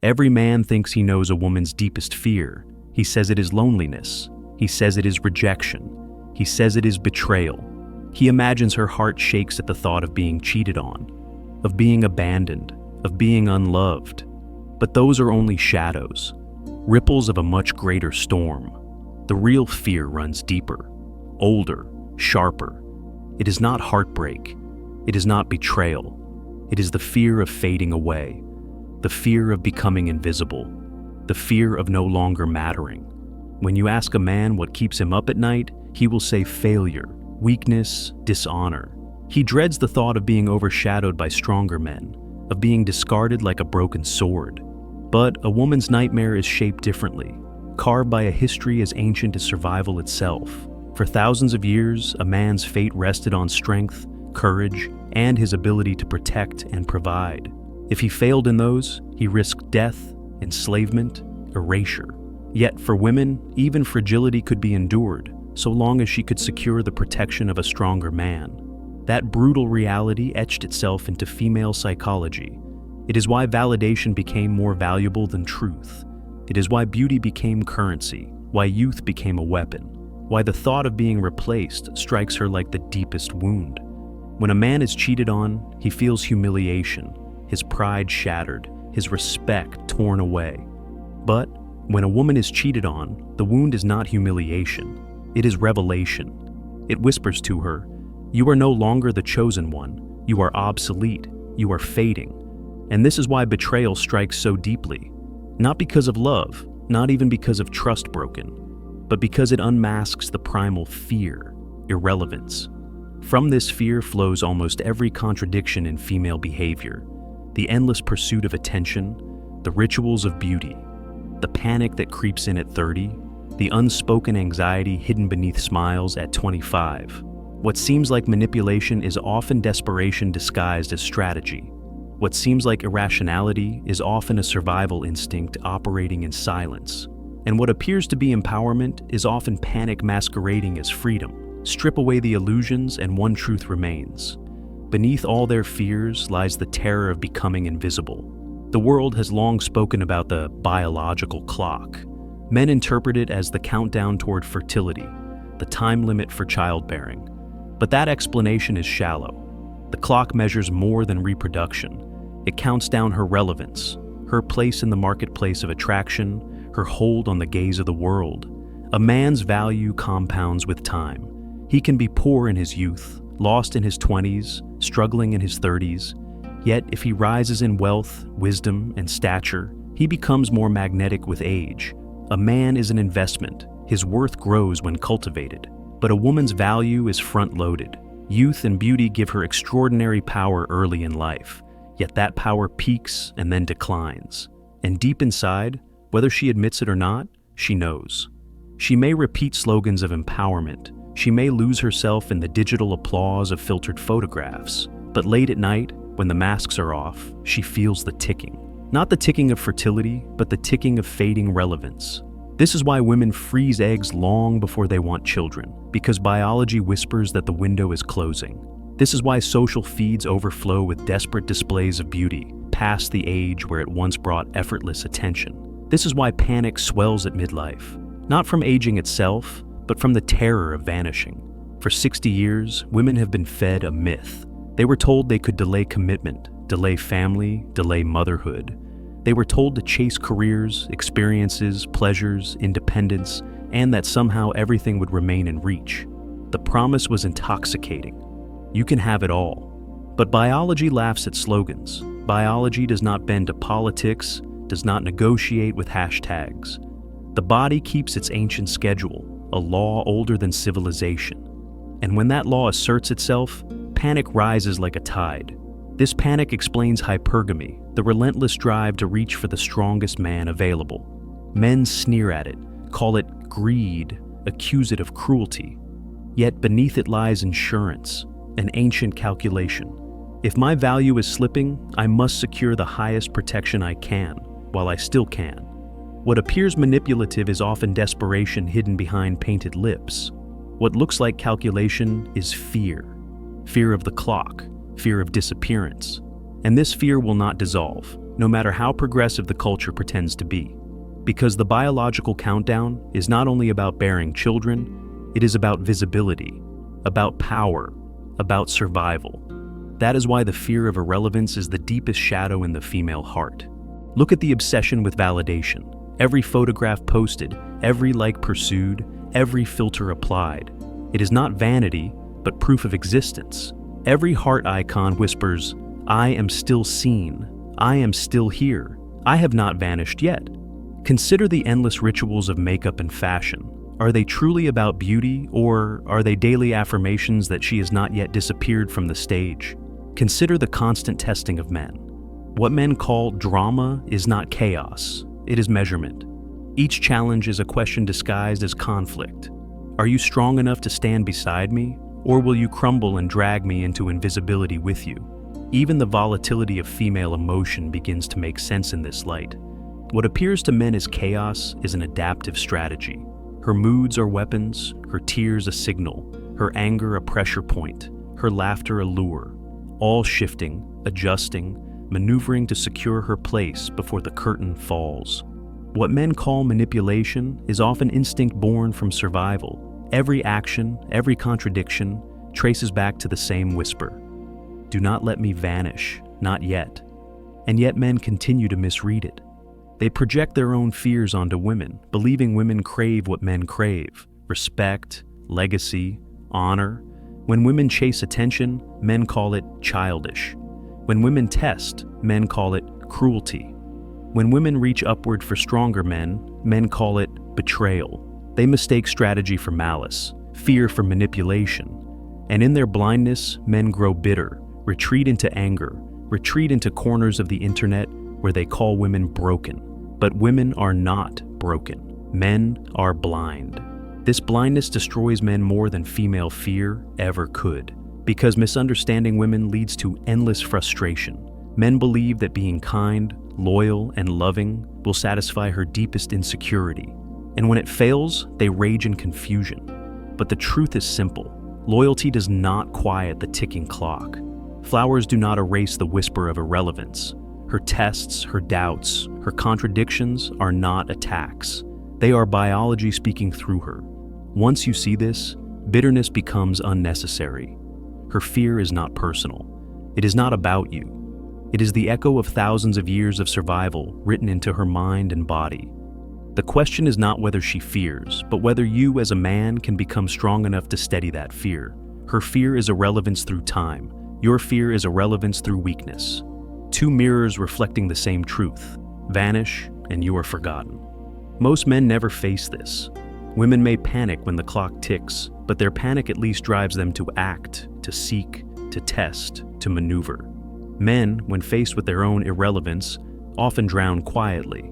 Every man thinks he knows a woman's deepest fear. He says it is loneliness. He says it is rejection. He says it is betrayal. He imagines her heart shakes at the thought of being cheated on, of being abandoned, of being unloved. But those are only shadows, ripples of a much greater storm. The real fear runs deeper, older, sharper. It is not heartbreak. It is not betrayal. It is the fear of fading away, the fear of becoming invisible, the fear of no longer mattering. When you ask a man what keeps him up at night, he will say failure, weakness, dishonor. He dreads the thought of being overshadowed by stronger men, of being discarded like a broken sword. But a woman's nightmare is shaped differently, carved by a history as ancient as survival itself. For thousands of years, a man's fate rested on strength, courage, and his ability to protect and provide. If he failed in those, he risked death, enslavement, erasure. Yet for women, even fragility could be endured, so long as she could secure the protection of a stronger man. That brutal reality etched itself into female psychology. It is why validation became more valuable than truth. It is why beauty became currency, why youth became a weapon, why the thought of being replaced strikes her like the deepest wound. When a man is cheated on, he feels humiliation, his pride shattered, his respect torn away. But when a woman is cheated on, the wound is not humiliation, it is revelation. It whispers to her, "You are no longer the chosen one, you are obsolete, you are fading." And this is why betrayal strikes so deeply. Not because of love, not even because of trust broken, but because it unmasks the primal fear, irrelevance. From this fear flows almost every contradiction in female behavior. The endless pursuit of attention, the rituals of beauty, the panic that creeps in at 30, the unspoken anxiety hidden beneath smiles at 25. What seems like manipulation is often desperation disguised as strategy. What seems like irrationality is often a survival instinct operating in silence. And what appears to be empowerment is often panic masquerading as freedom. Strip away the illusions and one truth remains. Beneath all their fears lies the terror of becoming invisible. The world has long spoken about the biological clock. Men interpret it as the countdown toward fertility, the time limit for childbearing. But that explanation is shallow. The clock measures more than reproduction. It counts down her relevance, her place in the marketplace of attraction, her hold on the gaze of the world. A man's value compounds with time. He can be poor in his youth, lost in his 20s, struggling in his 30s. Yet if he rises in wealth, wisdom, and stature, he becomes more magnetic with age. A man is an investment. His worth grows when cultivated. But a woman's value is front-loaded. Youth and beauty give her extraordinary power early in life, yet that power peaks and then declines. And deep inside, whether she admits it or not, she knows. She may repeat slogans of empowerment. She may lose herself in the digital applause of filtered photographs. But late at night, when the masks are off, she feels the ticking. Not the ticking of fertility, but the ticking of fading relevance. This is why women freeze eggs long before they want children, because biology whispers that the window is closing. This is why social feeds overflow with desperate displays of beauty, past the age where it once brought effortless attention. This is why panic swells at midlife, not from aging itself, but from the terror of vanishing. For 60 years, women have been fed a myth. They were told they could delay commitment, delay family, delay motherhood. They were told to chase careers, experiences, pleasures, independence, and that somehow everything would remain in reach. The promise was intoxicating. You can have it all. But biology laughs at slogans. Biology does not bend to politics, does not negotiate with hashtags. The body keeps its ancient schedule, a law older than civilization. And when that law asserts itself, panic rises like a tide. This panic explains hypergamy, the relentless drive to reach for the strongest man available. Men sneer at it, call it greed, accuse it of cruelty. Yet beneath it lies insurance, an ancient calculation. If my value is slipping, I must secure the highest protection I can, while I still can. What appears manipulative is often desperation hidden behind painted lips. What looks like calculation is fear. Fear of the clock, fear of disappearance. And this fear will not dissolve. no matter how progressive the culture pretends to be. Because the biological countdown is not only about bearing children, it is about visibility, about power, about survival. That is why the fear of irrelevance is the deepest shadow in the female heart. Look at the obsession with validation. Every photograph posted, every like pursued, every filter applied. It is not vanity, but proof of existence. Every heart icon whispers, "I am still seen. I am still here. I have not vanished yet." Consider the endless rituals of makeup and fashion. Are they truly about beauty, or are they daily affirmations that she has not yet disappeared from the stage? Consider the constant testing of men. What men call drama is not chaos, it is measurement. Each challenge is a question disguised as conflict. Are you strong enough to stand beside me, or will you crumble and drag me into invisibility with you? Even the volatility of female emotion begins to make sense in this light. What appears to men as chaos is an adaptive strategy. Her moods are weapons, her tears a signal, her anger a pressure point, her laughter a lure, all shifting, adjusting, maneuvering to secure her place before the curtain falls. What men call manipulation is often instinct born from survival. Every action, every contradiction, traces back to the same whisper. Do not let me vanish, not yet. And yet men continue to misread it. They project their own fears onto women, believing women crave what men crave: respect, legacy, honor. When women chase attention, men call it childish. When women test, men call it cruelty. When women reach upward for stronger men, men call it betrayal. They mistake strategy for malice, fear for manipulation. And in their blindness, men grow bitter, retreat into anger, retreat into corners of the internet where they call women broken. But women are not broken. Men are blind. This blindness destroys men more than female fear ever could, because misunderstanding women leads to endless frustration. Men believe that being kind, loyal, and loving will satisfy her deepest insecurity. And when it fails, they rage in confusion. But the truth is simple. Loyalty does not quiet the ticking clock. Flowers do not erase the whisper of irrelevance. Her tests, her doubts, her contradictions are not attacks. They are biology speaking through her. Once you see this, bitterness becomes unnecessary. Her fear is not personal. It is not about you. It is the echo of thousands of years of survival written into her mind and body. The question is not whether she fears, but whether you as a man can become strong enough to steady that fear. Her fear is irrelevance through time. Your fear is irrelevance through weakness. Two mirrors reflecting the same truth. Vanish, and you are forgotten. Most men never face this. Women may panic when the clock ticks, but their panic at least drives them to act, to seek, to test, to maneuver. Men, when faced with their own irrelevance, often drown quietly.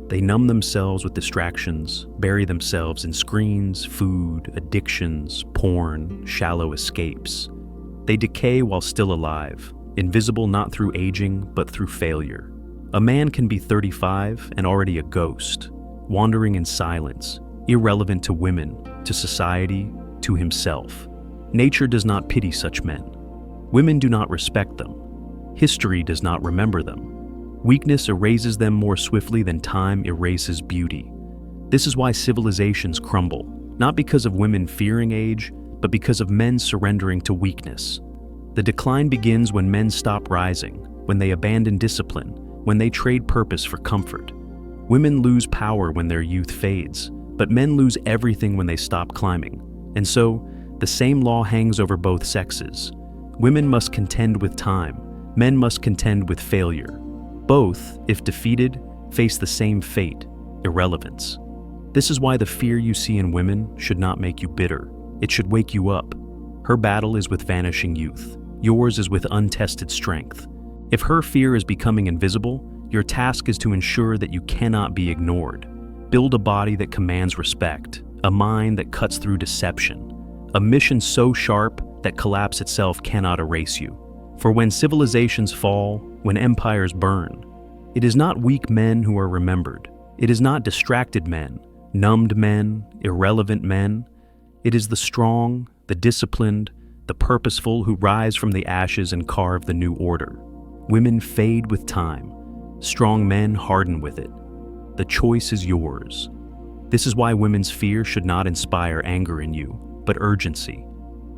They numb themselves with distractions, bury themselves in screens, food, addictions, porn, shallow escapes. They decay while still alive, invisible not through aging, but through failure. A man can be 35 and already a ghost, wandering in silence, irrelevant to women, to society, to himself. Nature does not pity such men. Women do not respect them. History does not remember them. Weakness erases them more swiftly than time erases beauty. This is why civilizations crumble, not because of women fearing age, but because of men surrendering to weakness. The decline begins when men stop rising, when they abandon discipline, when they trade purpose for comfort. Women lose power when their youth fades, but men lose everything when they stop climbing. And so, the same law hangs over both sexes. Women must contend with time, men must contend with failure. Both, if defeated, face the same fate, irrelevance. This is why the fear you see in women should not make you bitter. It should wake you up. Her battle is with vanishing youth. Yours is with untested strength. If her fear is becoming invisible, your task is to ensure that you cannot be ignored. Build a body that commands respect, a mind that cuts through deception, a mission so sharp that collapse itself cannot erase you. For when civilizations fall, when empires burn, it is not weak men who are remembered. It is not distracted men, numbed men, irrelevant men. It is the strong, the disciplined, the purposeful who rise from the ashes and carve the new order. Women fade with time. Strong men harden with it. The choice is yours. This is why women's fear should not inspire anger in you, but urgency.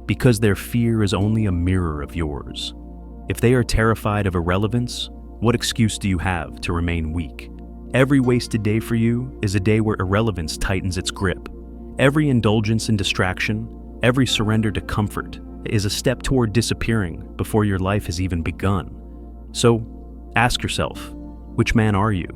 Because their fear is only a mirror of yours. If they are terrified of irrelevance, what excuse do you have to remain weak? Every wasted day for you is a day where irrelevance tightens its grip. Every indulgence in distraction, every surrender to comfort, is a step toward disappearing before your life has even begun. So, ask yourself, which man are you?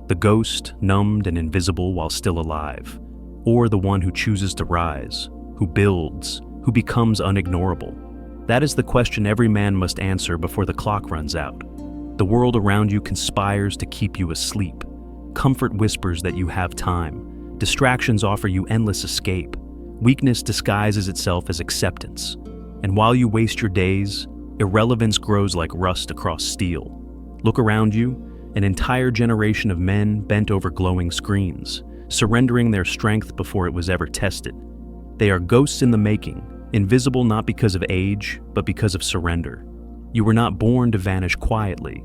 The ghost, numbed and invisible while still alive, or the one who chooses to rise, who builds, who becomes unignorable? That is the question every man must answer before the clock runs out. The world around you conspires to keep you asleep. Comfort whispers that you have time. Distractions offer you endless escape. Weakness disguises itself as acceptance. And while you waste your days, irrelevance grows like rust across steel. Look around you, an entire generation of men bent over glowing screens, surrendering their strength before it was ever tested. They are ghosts in the making, invisible not because of age, but because of surrender. You were not born to vanish quietly.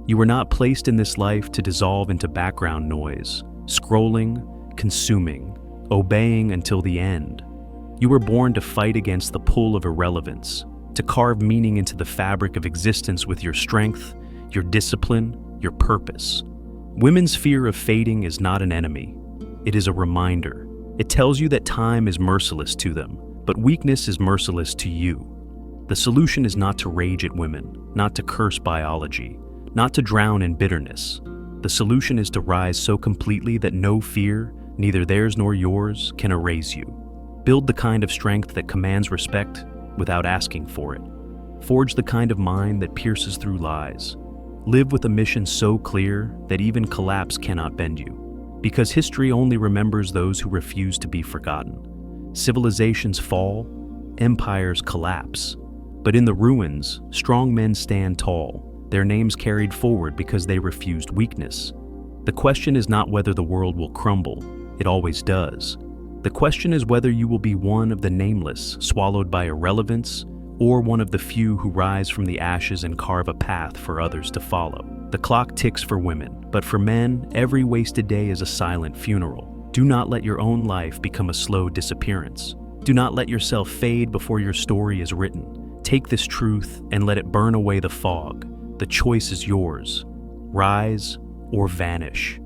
You were not placed in this life to dissolve into background noise, scrolling, consuming, obeying until the end. You were born to fight against the pull of irrelevance, to carve meaning into the fabric of existence with your strength, your discipline, your purpose. Women's fear of fading is not an enemy. It is a reminder. It tells you that time is merciless to them, but weakness is merciless to you. The solution is not to rage at women, not to curse biology, not to drown in bitterness. The solution is to rise so completely that no fear, neither theirs nor yours, can erase you. Build the kind of strength that commands respect without asking for it. Forge the kind of mind that pierces through lies. Live with a mission so clear that even collapse cannot bend you. Because history only remembers those who refuse to be forgotten. Civilizations fall, empires collapse. But in the ruins, strong men stand tall, their names carried forward because they refused weakness. The question is not whether the world will crumble, it always does. The question is whether you will be one of the nameless, swallowed by irrelevance, or one of the few who rise from the ashes and carve a path for others to follow. The clock ticks for women, but for men, every wasted day is a silent funeral. Do not let your own life become a slow disappearance. Do not let yourself fade before your story is written. Take this truth and let it burn away the fog. The choice is yours. Rise or vanish.